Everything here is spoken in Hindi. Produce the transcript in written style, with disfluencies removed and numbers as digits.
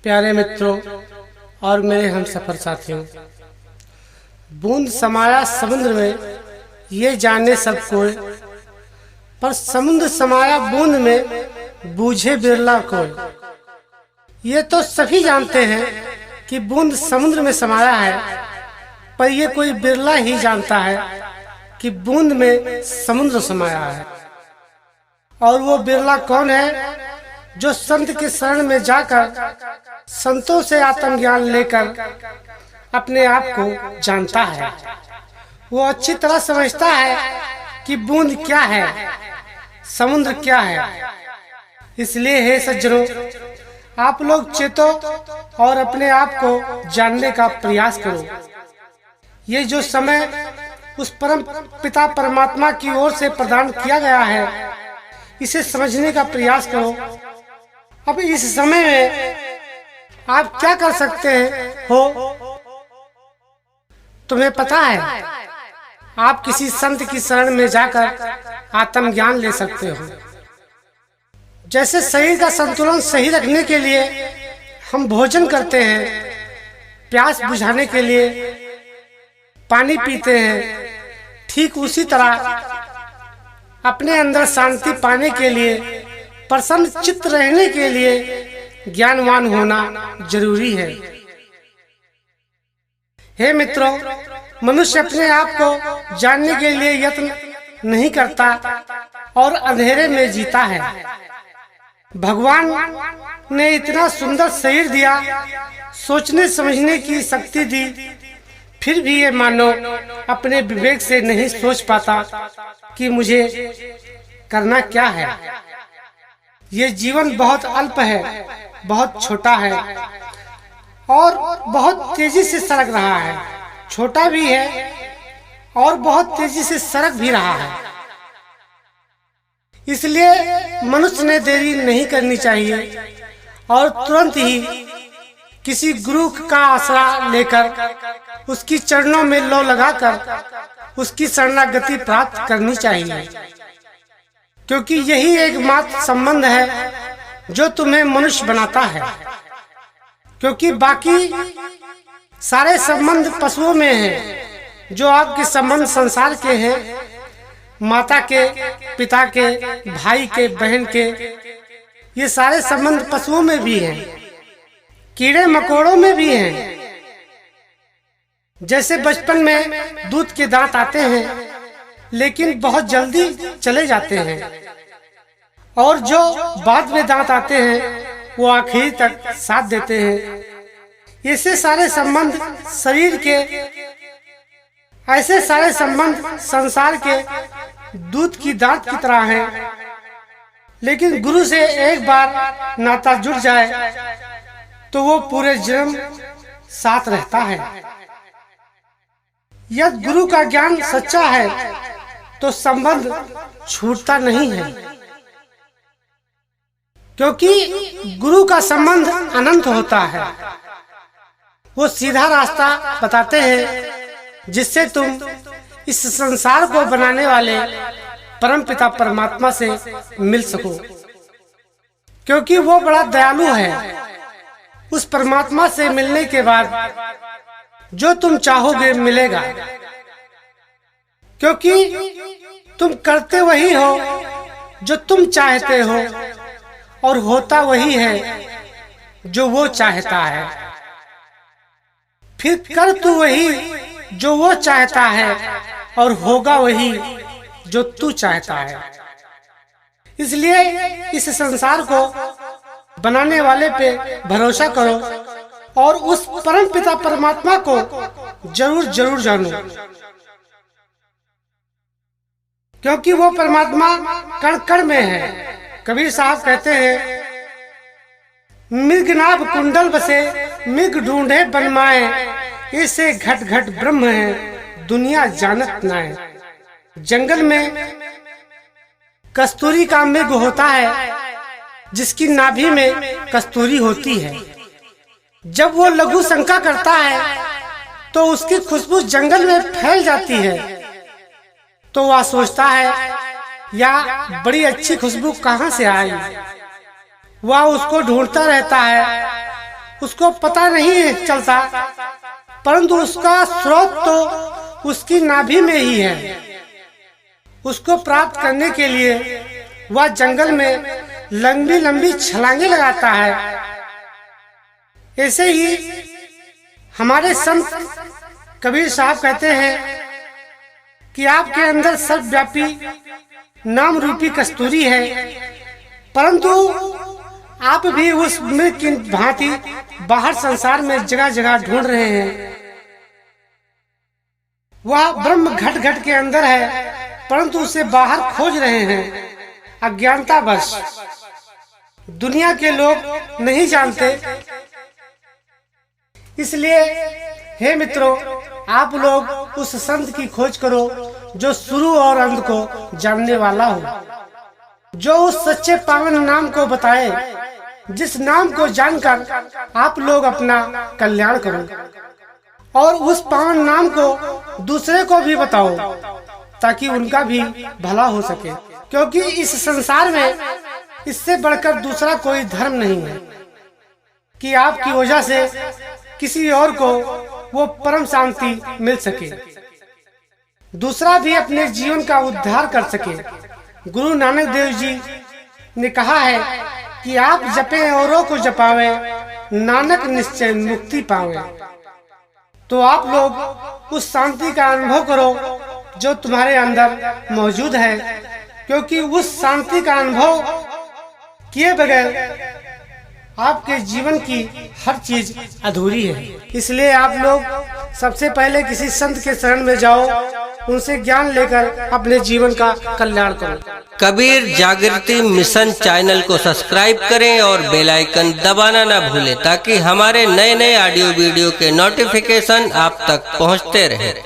प्यारे मित्रों और मेरे हम सफर साथियों, बूंद समाया समुद्र में ये जाने सब कोई, पर समुद्र समाया बूंद में बूझे बिरला कोई। ये तो सभी जानते हैं कि बूंद समुद्र में समाया है, पर ये कोई बिरला ही जानता है कि बूंद में समुद्र समाया है। और वो बिरला कौन है जो संत के शरण में जाकर संतों से आत्मज्ञान लेकर अपने आप को जानता है। वो अच्छी तरह समझता है कि बूंद क्या है, समुद्र क्या है। इसलिए हे सज्जनों, आप लोग चेतो और अपने आप को जानने का प्रयास करो। ये जो समय उस परम पिता परमात्मा की ओर से प्रदान किया गया है, इसे समझने का प्रयास करो। अब इस समय में आप क्या कर सकते हो तुम्हें पता है? आप किसी संत की शरण में जाकर आत्मज्ञान ले सकते हो। जैसे शरीर का संतुलन सही रखने के लिए हम भोजन करते हैं, प्यास बुझाने के लिए पानी पीते हैं, ठीक उसी तरह अपने अंदर शांति पाने के लिए, प्रसन्न चित्त रहने के लिए ज्ञानवान होना जरूरी है। हे मित्रों, मनुष्य अपने आप को जानने के लिए यत्न नहीं करता और अंधेरे में जीता है। भगवान ने इतना सुंदर शरीर दिया, सोचने समझने की शक्ति दी, फिर भी ये मानव अपने विवेक से नहीं सोच पाता कि मुझे करना क्या है। ये जीवन बहुत अल्प है, बहुत छोटा है और बहुत तेजी से सरक रहा है। छोटा भी है और बहुत तेजी से सरक भी रहा है। इसलिए मनुष्य ने देरी नहीं करनी चाहिए और तुरंत ही किसी गुरु का आसरा लेकर उसकी चरणों में लो लगाकर उसकी शरणागति प्राप्त करनी चाहिए, क्योंकि यही एकमात्र संबंध है जो तुम्हें मनुष्य बनाता है। क्योंकि बाकी सारे संबंध पशुओं में हैं। जो आपके संबंध संसार के हैं, माता के, पिता के, भाई के, बहन के, ये सारे संबंध पशुओं में भी हैं, कीड़े मकोड़ों में भी हैं। जैसे बचपन में दूध के दांत आते हैं लेकिन बहुत जल्दी चले जाते हैं, और जो बाद में दांत आते हैं वो आखिरी तक साथ देते हैं। ऐसे सारे संबंध शरीर के, ऐसे सारे संबंध संसार के दूध की दांत की तरह हैं। लेकिन गुरु से एक बार नाता जुड़ जाए तो वो पूरे जन्म साथ रहता है। यदि गुरु का ज्ञान सच्चा है तो संबंध छूटता नहीं है, क्योंकि गुरु का संबंध अनंत होता है। वो सीधा रास्ता बताते हैं जिससे तुम इस संसार को बनाने वाले परम पिता परमात्मा से मिल सको, क्योंकि वो बड़ा दयालु है। उस परमात्मा से मिलने के बाद जो तुम चाहोगे मिलेगा, क्योंकि तुम करते वही हो जो तुम चाहते हो और होता वही है जो वो चाहता है। फिर कर तू वही जो वो चाहता है और होगा वही जो तू चाहता है। इसलिए इस संसार को बनाने वाले पे भरोसा करो और उस परम पिता परमात्मा को जरूर जरूर जानो, क्योंकि वो परमात्मा कण कण में है। कबीर साहब कहते हैं, मृगनाभ कुंडल बसे मृग ढूंढे बनमाए, ऐसे घट घट ब्रह्म है दुनिया जानत नाए। जंगल में कस्तूरी का मृग होता है जिसकी नाभि में कस्तूरी होती है। जब वो लघु शंका करता है तो उसकी खुशबू जंगल में फैल जाती है, तो वह सोचता है या बड़ी अच्छी खुशबू कहाँ से आई। वह उसको ढूंढता रहता है उसको पता नहीं चलता, परंतु उसका स्रोत तो उसकी नाभि में ही है। उसको प्राप्त करने के लिए वह जंगल में लंबी लंबी छलांगे लगाता है। ऐसे ही हमारे संत कबीर साहब कहते हैं कि आपके अंदर सर्वव्यापी नाम रूपी कस्तूरी है, परंतु आप भी उस मृग की भांति बाहर संसार में जगह जगह ढूंढ रहे हैं। वह ब्रह्म घट घट के अंदर है, परंतु उसे बाहर खोज रहे हैं। अज्ञानतावश दुनिया के लोग नहीं जानते। इसलिए हे मित्रों, आप लोग उस संत की खोज करो जो शुरू और अंत को जानने वाला हो, जो उस सच्चे पावन नाम को बताए, जिस नाम को जानकर आप लोग अपना कल्याण करो और उस पावन नाम को दूसरे को भी बताओ ताकि उनका भी भला हो सके। क्योंकि इस संसार में इससे बढ़कर दूसरा कोई धर्म नहीं है कि आपकी वजह से किसी और को वो परम शांति मिल सके, दूसरा भी अपने जीवन का उद्धार कर सके। गुरु नानक देव जी ने कहा है कि आप जपे औरों को जपावे, नानक निश्चय मुक्ति पावे। तो आप लोग उस शांति का अनुभव करो जो तुम्हारे अंदर मौजूद है, क्योंकि उस शांति का अनुभव किए बगैर आपके जीवन की हर चीज अधूरी है। इसलिए आप लोग सबसे पहले किसी संत के शरण में जाओ, उनसे ज्ञान लेकर अपने जीवन का कल्याण करो। कबीर जागृति मिशन चैनल को सब्सक्राइब करें और बेल आइकन दबाना न भूलें ताकि हमारे नए नए ऑडियो वीडियो के नोटिफिकेशन आप तक पहुंचते रहें।